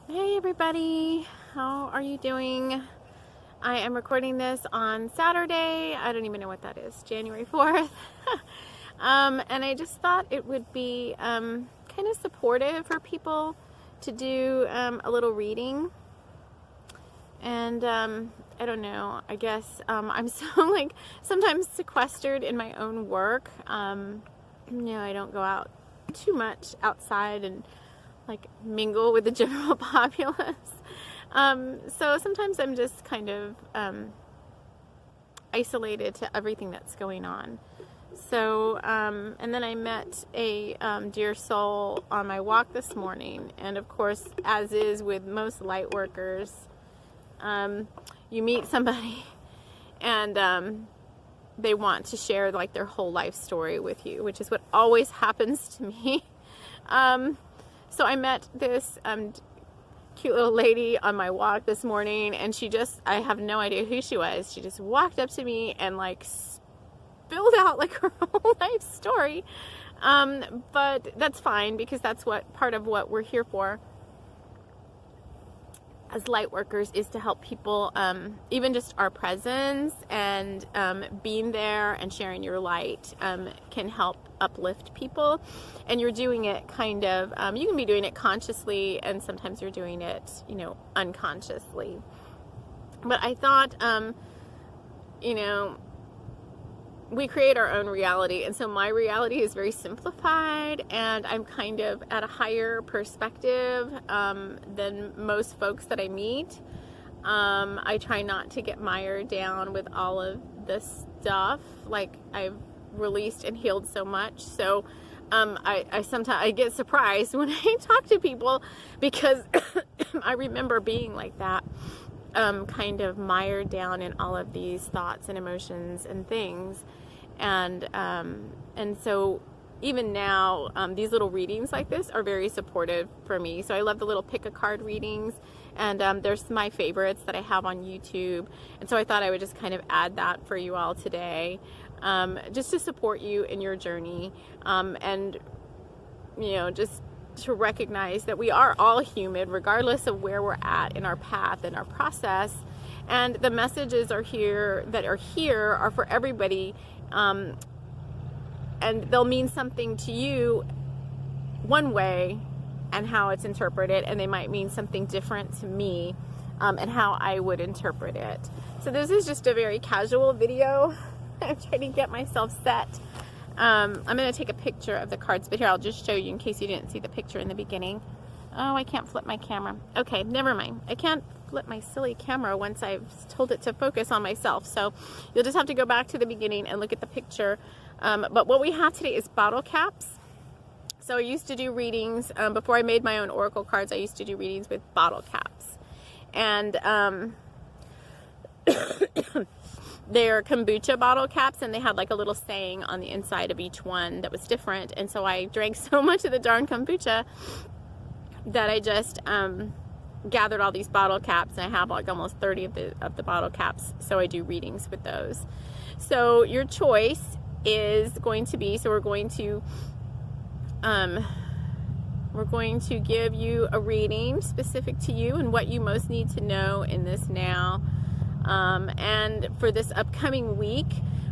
Hey everybody, how are you doing? I am recording this on Saturday. I don't even know what that is, January 4th. And I just thought it would be kind of supportive for people to do a little reading. And I don't know, I guess I'm so sometimes sequestered in my own work. I don't go out too much outside and mingle with the general populace. So sometimes I'm just kind of isolated to everything that's going on. So, and then I met a dear soul on my walk this morning. And of course, as is with most light workers, you meet somebody and they want to share their whole life story with you, which is what always happens to me. So I met this cute little lady on my walk this morning, and I have no idea who she was. She just walked up to me and spilled out her whole life story. But that's fine, because that's part of what we're here for as light workers, is to help people, even just our presence and being there and sharing your light can help uplift people. And you're doing it you can be doing it consciously, and sometimes you're doing it unconsciously. But I thought we create our own reality, and so my reality is very simplified, and I'm kind of at a higher perspective than most folks that I meet. I try not to get mired down with all of this stuff. I've released and healed so much, so I sometimes get surprised when I talk to people, because I remember being like that, kind of mired down in all of these thoughts and emotions and things. And so even now, these little readings like this are very supportive for me. So I love the little pick a card readings, and there's my favorites that I have on YouTube. And so I thought I would just kind of add that for you all today, just to support you in your journey, and just to recognize that we are all human, regardless of where we're at in our path and our process. And the messages are for everybody, and they'll mean something to you one way and how it's interpreted, and they might mean something different to me, and how I would interpret it. So this is just a very casual video. I'm trying to get myself set. I'm going to take a picture of the cards, but here, I'll just show you in case you didn't see the picture in the beginning. Oh, I can't flip my camera. Okay, never mind. I can't flip my silly camera once I've told it to focus on myself. So you'll just have to go back to the beginning and look at the picture. But what we have today is bottle caps. So I used to do readings, before I made my own oracle cards, I used to do readings with bottle caps. And they're kombucha bottle caps, and they had a little saying on the inside of each one that was different. And so I drank so much of the darn kombucha that I just gathered all these bottle caps, and I have almost 30 of the bottle caps. So I do readings with those. So your choice is going to be, so we're going to give you a reading specific to you and what you most need to know in this now. And for this upcoming week,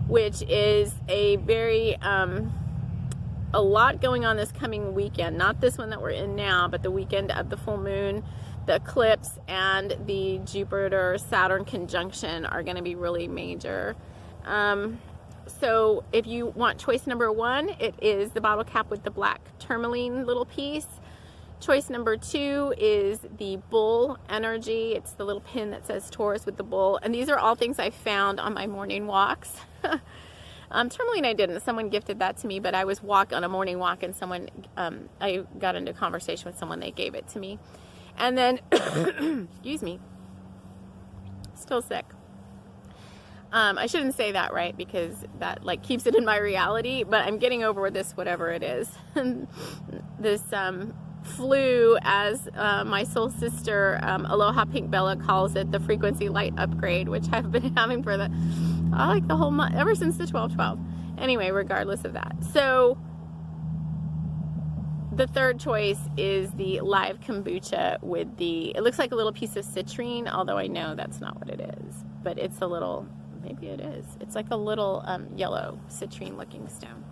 which is a very, a lot going on this coming weekend, not this one that we're in now, but the weekend of the full moon, the eclipse, and the Jupiter-Saturn conjunction are going to be really major. So if you want choice number 1, it is the bottle cap with the black tourmaline little piece. Choice number 2 is the bull energy. It's the little pin that says Taurus with the bull. And these are all things I found on my morning walks. Tourmaline I didn't. Someone gifted that to me, but I was on a morning walk, and I got into a conversation with someone. They gave it to me. And then, excuse me, still sick. I shouldn't say that, right? Because that keeps it in my reality, but I'm getting over this, whatever it is. This flu, as my soul sister Aloha Pink Bella calls it, the frequency light upgrade, which I've been having for the whole month, ever since the 12/12. Anyway, regardless of that, so the third choice is the live kombucha with it looks like a little piece of citrine, although I know that's not what it is, but it's a little, maybe it is. It's like a little yellow citrine looking stone.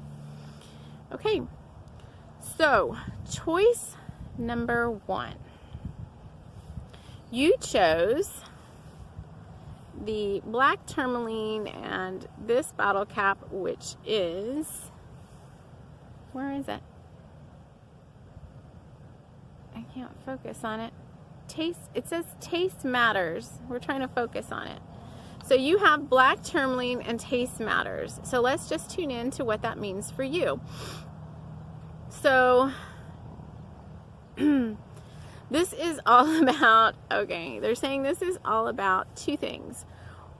Okay, so choice number 1. You chose the black tourmaline and this bottle cap, which is, where is it? I can't focus on it. It says taste matters. We're trying to focus on it. So you have black tourmaline and taste matters. So let's just tune in to what that means for you. So this is all about, okay, they're saying this is all about 2 things.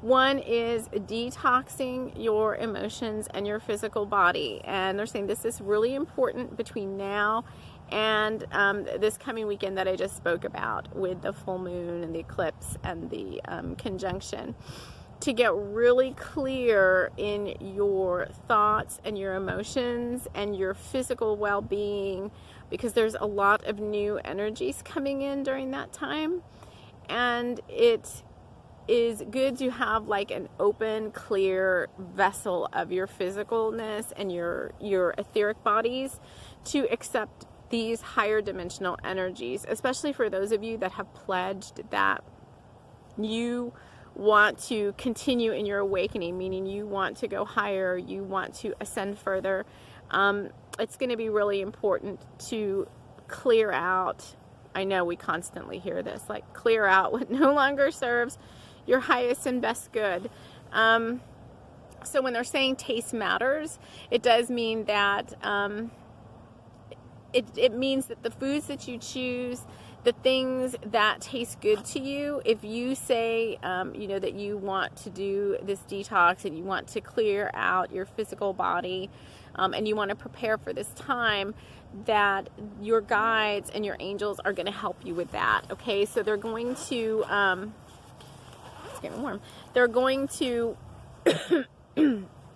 One is detoxing your emotions and your physical body. And they're saying this is really important between now and this coming weekend that I just spoke about with the full moon and the eclipse and the conjunction, to get really clear in your thoughts and your emotions and your physical well-being, because there's a lot of new energies coming in during that time. And it is good to have like an open, clear vessel of your physicalness and your etheric bodies to accept these higher dimensional energies, especially for those of you that have pledged that you want to continue in your awakening, meaning you want to go higher, you want to ascend further. It's going to be really important to clear out. I know we constantly hear this, like clear out what no longer serves your highest and best good. So when they're saying taste matters, it does mean that it means that the foods that you choose, the things that taste good to you, if you say, you know, that you want to do this detox and you want to clear out your physical body, and you want to prepare for this time, that your guides and your angels are going to help you with that. Okay, so they're going to, it's getting warm. They're going to,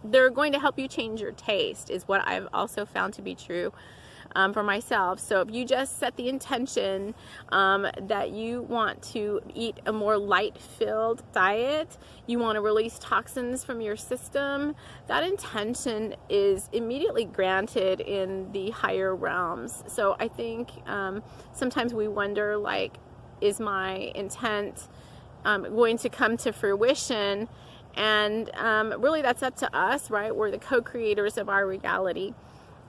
they're going to help you change your taste, is what I've also found to be true. For myself. So if you just set the intention that you want to eat a more light-filled diet, you want to release toxins from your system, that intention is immediately granted in the higher realms. So I think sometimes we wonder, like, is my intent going to come to fruition? And really that's up to us, right? We're the co-creators of our reality.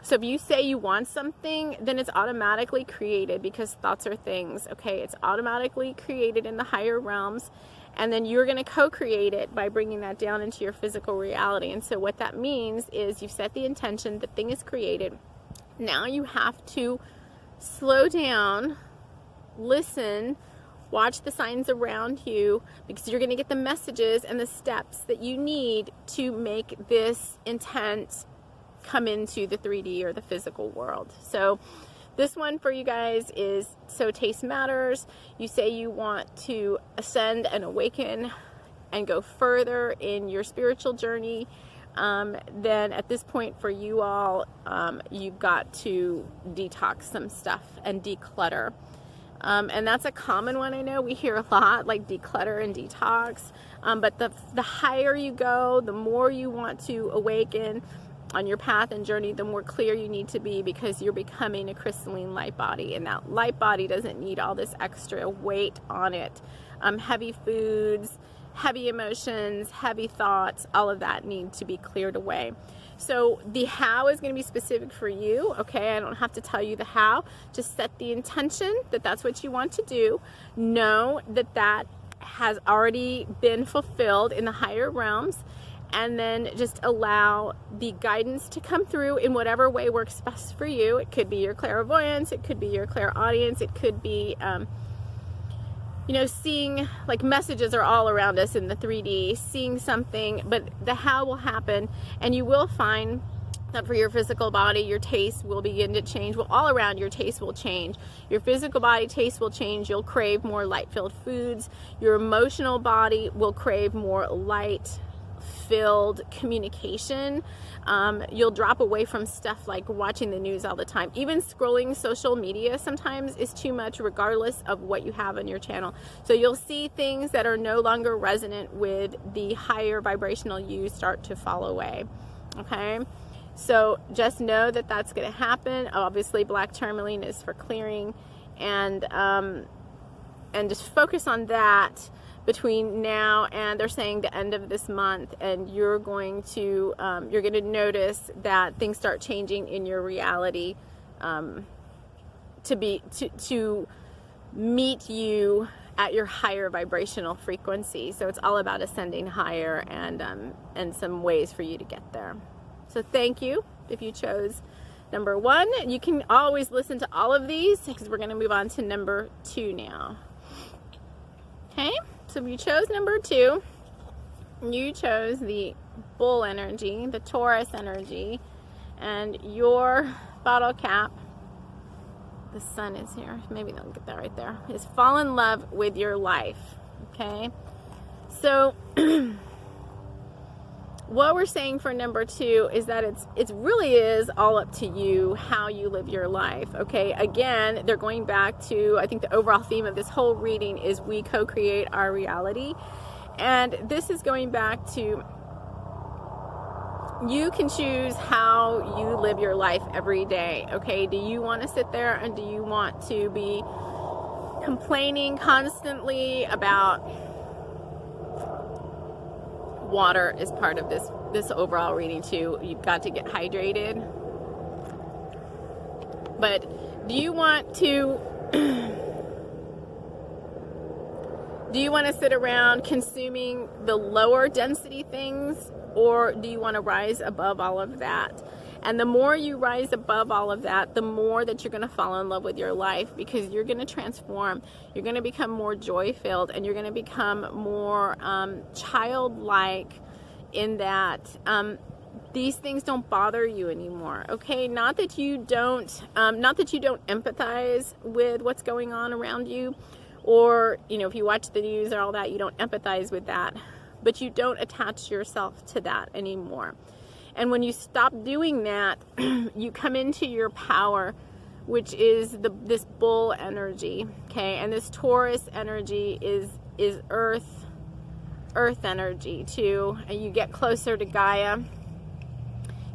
So if you say you want something, then it's automatically created, because thoughts are things, okay? It's automatically created in the higher realms, and then you're going to co-create it by bringing that down into your physical reality. And so what that means is you've set the intention, the thing is created. Now you have to slow down, listen, watch the signs around you, because you're going to get the messages and the steps that you need to make this intent come into the 3D or the physical world. So this one for you guys is, so taste matters. You say you want to ascend and awaken and go further in your spiritual journey. Then at this point for you all, you've got to detox some stuff and declutter. And that's a common one. I know we hear a lot, like declutter and detox. But the higher you go, the more you want to awaken on your path and journey, the more clear you need to be, because you're becoming a crystalline light body, and that light body doesn't need all this extra weight on it. Heavy foods, heavy emotions, heavy thoughts, all of that need to be cleared away. So the how is going to be specific for you, okay? I don't have to tell you the how. Just set the intention that that's what you want to do. Know that that has already been fulfilled in the higher realms, and then just allow the guidance to come through in whatever way works best for you. It could be your clairvoyance, it could be your clairaudience, it could be, you know, seeing, like, messages are all around us in the 3D, seeing something, but the how will happen, and you will find that for your physical body, your taste will begin to change. Well, all around your taste will change. Your physical body taste will change. You'll crave more light-filled foods. Your emotional body will crave more light, filled communication. You'll drop away from stuff like watching the news all the time. Even scrolling social media sometimes is too much, regardless of what you have on your channel. So you'll see things that are no longer resonant with the higher vibrational you start to fall away. Okay, so just know that that's going to happen. Obviously, black tourmaline is for clearing, and just focus on that between now and, they're saying, the end of this month, and you're going to notice that things start changing in your reality to meet you at your higher vibrational frequency. So it's all about ascending higher, and some ways for you to get there. So thank you if you chose number 1. You can always listen to all of these, because we're going to move on to number 2 now. Okay, so if you chose number 2, you chose the bull energy, the Taurus energy, and your bottle cap, the sun is here, maybe they'll get that right there, is fall in love with your life. Okay, so what we're saying for number 2 is that it really is all up to you how you live your life. Okay, again, they're going back to, I think the overall theme of this whole reading is we co-create our reality, and this is going back to, you can choose how you live your life every day. Okay, do you want to sit there and do you want to be complaining constantly about water? Is part of this overall reading too. You've got to get hydrated. But do you want to sit around consuming the lower density things, or do you want to rise above all of that? And the more you rise above all of that, the more that you're going to fall in love with your life, because you're going to transform. You're going to become more joy-filled, and you're going to become more childlike, in that these things don't bother you anymore. Okay, not that you don't empathize with what's going on around you, or if you watch the news or all that, you don't empathize with that, but you don't attach yourself to that anymore. And when you stop doing that, you come into your power, which is this bull energy, okay? And this Taurus energy is earth energy too. And you get closer to Gaia.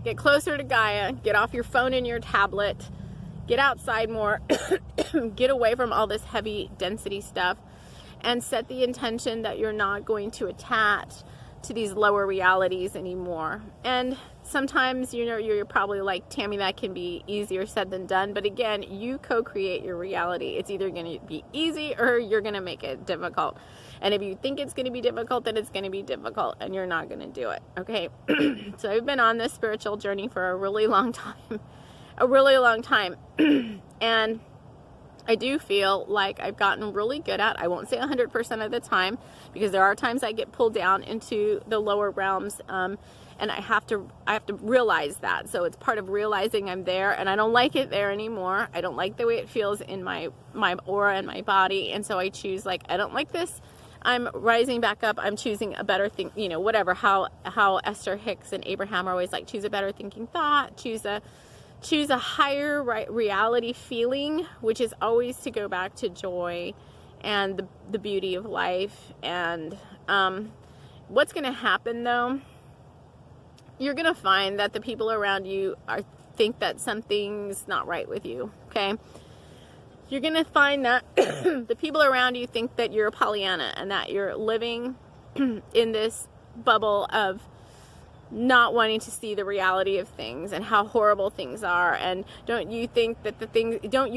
Get closer to Gaia. Get off your phone and your tablet. Get outside more. Get away from all this heavy density stuff, and set the intention that you're not going to attach to these lower realities anymore. And sometimes, you're probably like, Tammy, that can be easier said than done. But again, you co-create your reality. It's either going to be easy or you're going to make it difficult. And if you think it's going to be difficult, then it's going to be difficult, and you're not going to do it. Okay. So I've been on this spiritual journey for a really long time, and I do feel like I've gotten really good at, I won't say 100% of the time, because there are times I get pulled down into the lower realms, and I have to realize that. So it's part of realizing I'm there, and I don't like it there anymore. I don't like the way it feels in my aura and my body, and so I choose, like, I don't like this. I'm rising back up. I'm choosing a better thing, whatever, how Esther Hicks and Abraham are always like, choose a better thinking thought, choose a higher reality feeling, which is always to go back to joy and the beauty of life. And what's going to happen, though, you're going to find that the people around you think that something's not right with you, okay? You're going to find that the people around you think that you're a Pollyanna, and that you're living in this bubble of not wanting to see the reality of things and how horrible things are. And don't you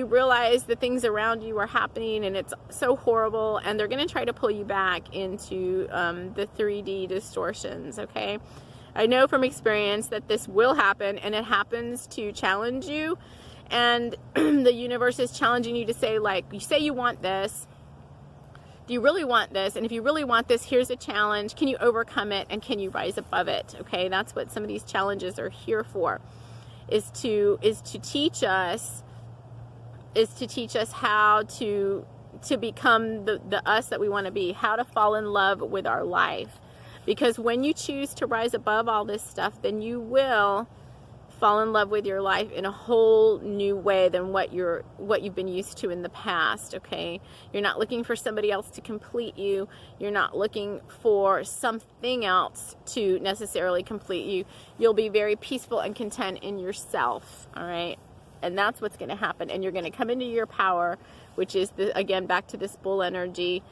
realize the things around you are happening and it's so horrible, and they're going to try to pull you back into the 3D distortions, okay? I know from experience that this will happen, and it happens to challenge you, and the universe is challenging you to say, like, you say you want this. Do you really want this? And if you really want this, here's a challenge. Can you overcome it, and can you rise above it? Okay, that's what some of these challenges are here for, is to teach us how to become the us that we want to be, how to fall in love with our life. Because when you choose to rise above all this stuff, then you will fall in love with your life in a whole new way than what you've been used to in the past. Okay, you're not looking for somebody else to complete you. You're not looking for something else to necessarily complete you. You'll be very peaceful and content in yourself. All right, and that's what's going to happen. And you're going to come into your power, which is again back to this bull energy.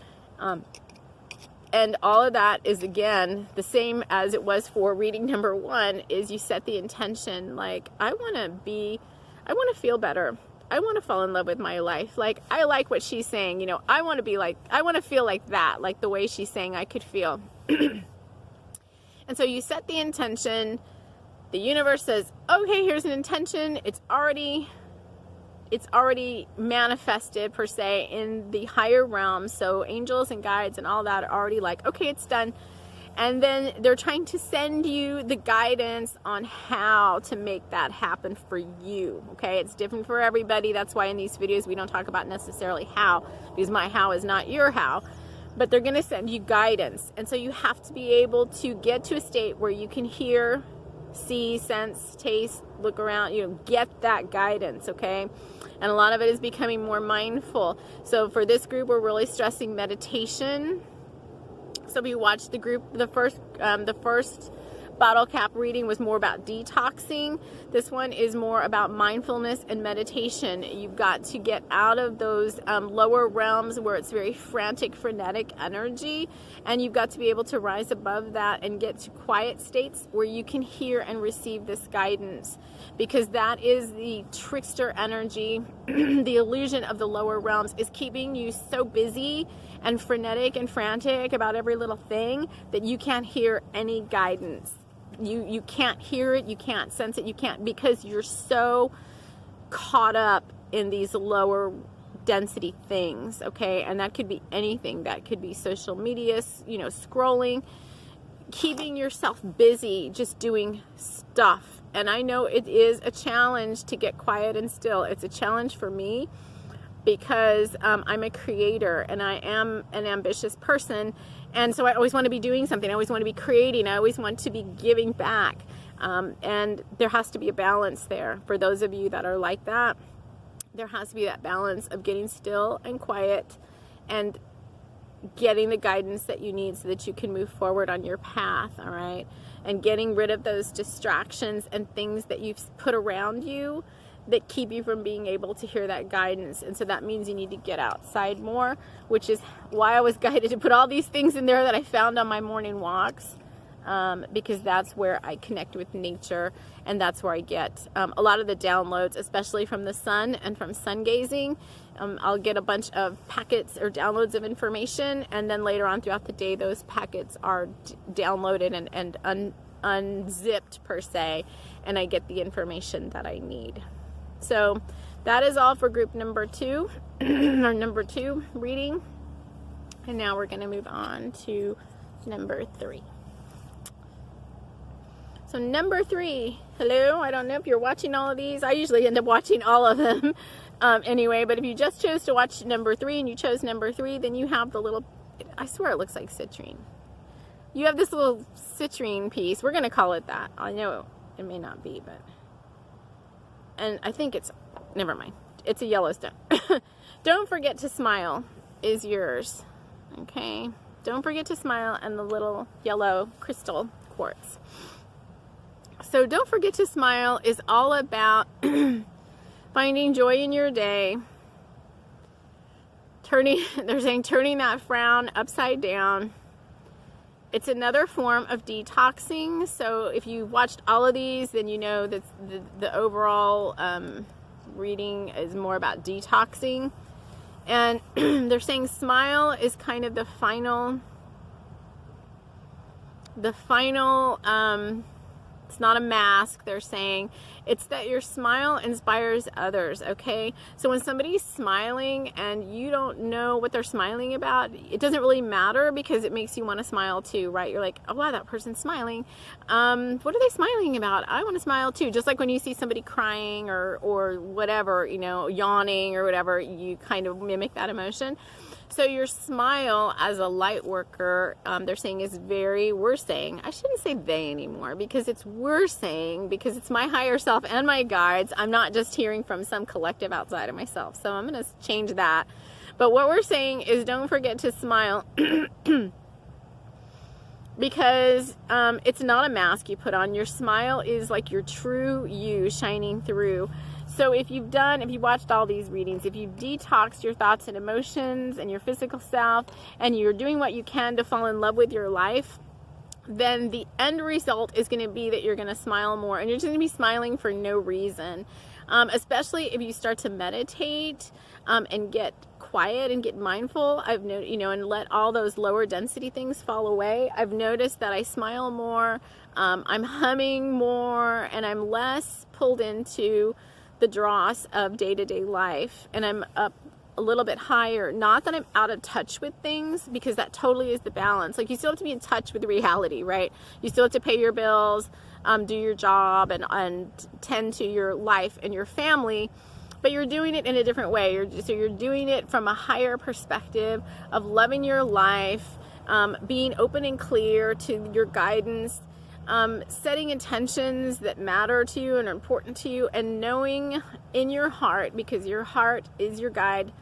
And all of that is, again, the same as it was for reading number 1, is you set the intention, like, I want to feel better. I want to fall in love with my life. Like, I like what she's saying, you know, I want to feel like that, like the way she's saying I could feel. And so you set the intention, the universe says, okay, here's an intention. It's already manifested, per se, in the higher realms. So angels and guides and all that are already like, okay, it's done. And then they're trying to send you the guidance on how to make that happen for you. Okay, it's different for everybody. That's why in these videos we don't talk about necessarily how, because my how is not your how. But they're going to send you guidance. And so you have to be able to get to a state where you can hear, see, sense, taste, look around, you know, get that guidance, okay? And a lot of it is becoming more mindful. So for this group, we're really stressing meditation. So if you watch the group, the first bottle cap reading was more about detoxing. This one is more about mindfulness and meditation. You've got to get out of those lower realms where it's very frantic, frenetic energy, and you've got to be able to rise above that and get to quiet states where you can hear and receive this guidance, because that is the trickster energy. The illusion of the lower realms is keeping you so busy and frenetic and frantic about every little thing that you can't hear any guidance. You can't hear it, you can't sense it, you can't, because you're so caught up in these lower density things, okay? And that could be anything. That could be social media, you know, scrolling, keeping yourself busy, just doing stuff. And I know it is a challenge to get quiet and still. It's a challenge for me because I'm a creator and I am an ambitious person. And so I always want to be doing something. I always want to be creating. I always want to be giving back. And there has to be a balance there. For those of you that are like that, there has to be that balance of getting still and quiet and getting the guidance that you need so that you can move forward on your path, all right? And getting rid of those distractions and things that you've put around you that keep you from being able to hear that guidance. And so that means you need to get outside more, which is why I was guided to put all these things in there that I found on my morning walks, because that's where I connect with nature, and that's where I get a lot of the downloads, especially from the sun and from sun gazing. I'll get a bunch of packets or downloads of information, and then later on throughout the day, those packets are downloaded and unzipped, per se, and I get the information that I need. So that is all for group number 2, or number 2 reading. And now we're going to move on to number 3. So number 3, hello, I don't know if you're watching all of these. I usually end up watching all of them anyway, but if you just chose to watch number 3 and you chose number 3, then you have the little, I swear it looks like citrine. You have this little citrine piece. We're going to call it that. I know it may not be, but... And I think it's, never mind, it's a Yellowstone. Don't forget to smile is yours, okay? Don't forget to smile, and the little yellow crystal quartz. So don't forget to smile is all about finding joy in your day, they're saying turning that frown upside down. It's another form of detoxing. So if you watched all of these, then you know that the overall reading is more about detoxing. And they're saying smile is kind of the final, it's not a mask, they're saying. It's that your smile inspires others, okay? So when somebody's smiling and you don't know what they're smiling about, it doesn't really matter, because it makes you want to smile too, right? You're like, oh wow, that person's smiling. What are they smiling about? I want to smile too. Just like when you see somebody crying or whatever, you know, yawning or whatever, you kind of mimic that emotion. So your smile as a light worker, they're saying is we're saying, I shouldn't say they anymore, because it's we're saying, because it's my higher self and my guides. I'm not just hearing from some collective outside of myself. So I'm going to change that. But what we're saying is don't forget to smile because it's not a mask you put on. Your smile is like your true you shining through. So if you watched all these readings, if you've detoxed your thoughts and emotions and your physical self, and you're doing what you can to fall in love with your life, then the end result is going to be that you're going to smile more, and you're just going to be smiling for no reason. Especially if you start to meditate and get quiet and get mindful. I've noticed, and let all those lower density things fall away. I've noticed that I smile more, I'm humming more, and I'm less pulled into the dross of day-to-day life, and I'm up a little bit higher. Not that I'm out of touch with things, because that totally is the balance. Like, you still have to be in touch with reality, right? You still have to pay your bills, do your job, and tend to your life and your family, but you're doing it in a different way. You're doing it from a higher perspective of loving your life, being open and clear to your guidance, setting intentions that matter to you and are important to you, and knowing in your heart, because your heart is your guide,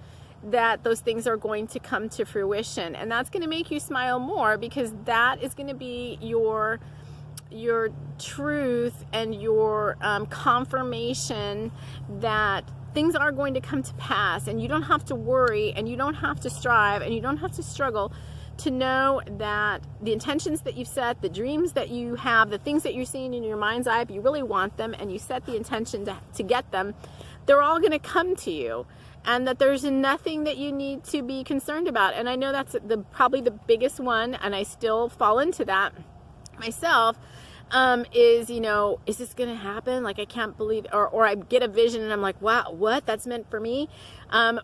that those things are going to come to fruition. And that's going to make you smile more, because that is going to be your truth and your confirmation that things are going to come to pass, and you don't have to worry, and you don't have to strive, and you don't have to struggle to know that the intentions that you've set, the dreams that you have, the things that you're seeing in your mind's eye, if you really want them and you set the intention to get them, they're all going to come to you, and that there's nothing that you need to be concerned about. And I know that's probably the biggest one, and I still fall into that myself, is this going to happen? Like, I can't believe, or I get a vision and I'm like, wow, what? That's meant for me?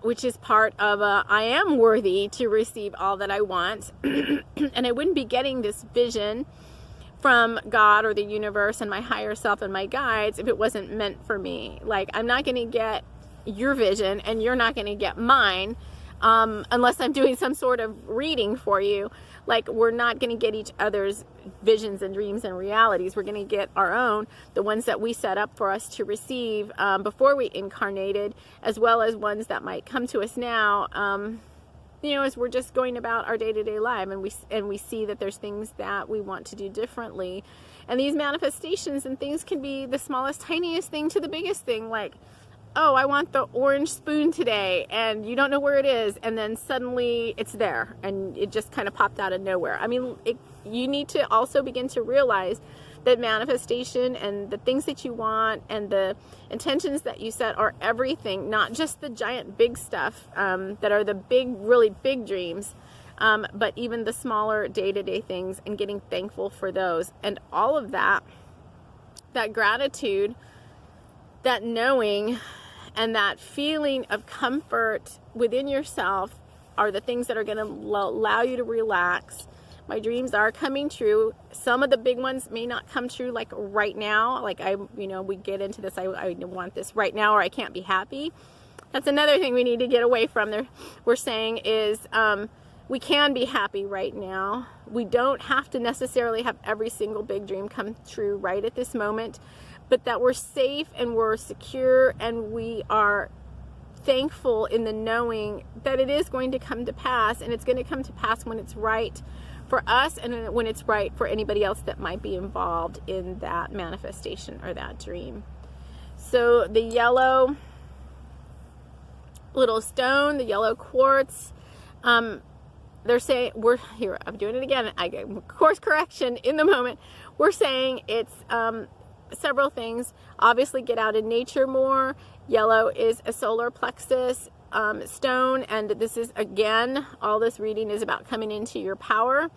Which is part of I am worthy to receive all that I want. And I wouldn't be getting this vision from God or the universe and my higher self and my guides if it wasn't meant for me. Like, I'm not going to get your vision and you're not going to get mine unless I'm doing some sort of reading for you. Like, we're not going to get each other's visions and dreams and realities. We're going to get our own, the ones that we set up for us to receive before we incarnated, as well as ones that might come to us now, as we're just going about our day-to-day life, and we see that there's things that we want to do differently. And these manifestations and things can be the smallest, tiniest thing to the biggest thing, like, oh, I want the orange spoon today, and you don't know where it is, and then suddenly it's there, and it just kind of popped out of nowhere. I mean, you need to also begin to realize that manifestation and the things that you want and the intentions that you set are everything, not just the giant big stuff that are the big, really big dreams, but even the smaller day-to-day things, and getting thankful for those. And all of that gratitude, that knowing, and that feeling of comfort within yourself are the things that are going to allow you to relax. My dreams are coming true. Some of the big ones may not come true like right now. Like, we get into this, I want this right now, or I can't be happy. That's another thing we need to get away from. We're saying is we can be happy right now. We don't have to necessarily have every single big dream come true right at this moment, but that we're safe and we're secure, and we are thankful in the knowing that it is going to come to pass, and it's going to come to pass when it's right for us and when it's right for anybody else that might be involved in that manifestation or that dream. So the yellow little stone, the yellow quartz, they're saying, I'm doing it again, I get course correction in the moment. We're saying it's several things. Obviously, get out in nature more. Yellow is a solar plexus stone, and this is, again, all this reading is about coming into your power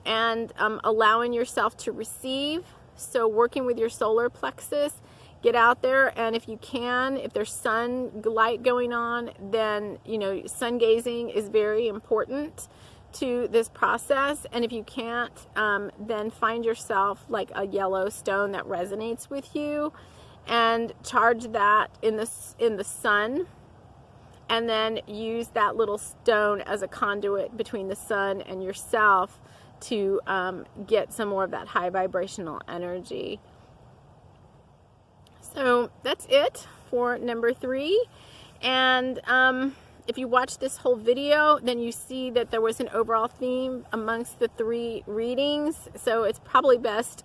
and allowing yourself to receive. So working with your solar plexus, get out there, and if you can, if there's sunlight going on, then sun gazing is very important to this process. And if you can't, then find yourself like a yellow stone that resonates with you, and charge that in the sun, and then use that little stone as a conduit between the sun and yourself to get some more of that high vibrational energy. So that's it for number 3. And if you watch this whole video, then you see that there was an overall theme amongst the 3 readings. So it's probably best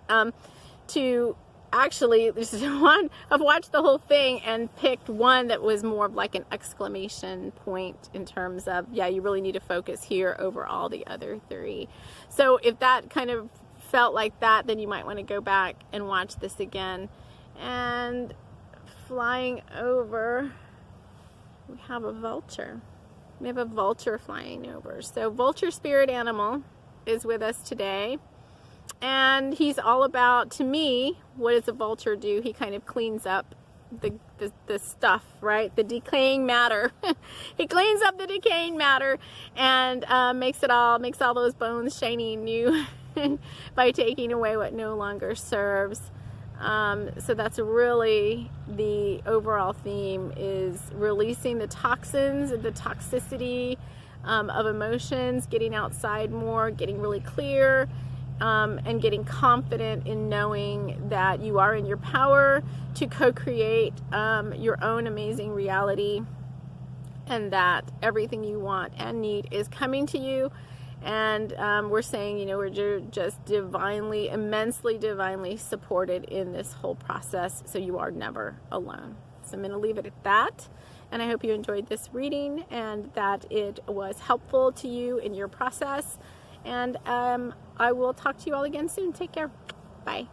to actually just I've watched the whole thing and picked one that was more of like an exclamation point in terms of, yeah, you really need to focus here over all the other 3. So if that kind of felt like that, then you might want to go back and watch this again. And flying over, we have a vulture. We have a vulture flying over. So vulture spirit animal is with us today. And he's all about, to me, what does a vulture do? He kind of cleans up the stuff, right? The decaying matter. He cleans up the decaying matter and makes all those bones shiny and new by taking away what no longer serves. So that's really the overall theme, is releasing the toxins and the toxicity of emotions, getting outside more, getting really clear, and getting confident in knowing that you are in your power to co-create your own amazing reality, and that everything you want and need is coming to you. And we're saying, you know, we're just divinely, immensely divinely supported in this whole process, so you are never alone. So I'm going to leave it at that. And I hope you enjoyed this reading and that it was helpful to you in your process. And I will talk to you all again soon. Take care. Bye.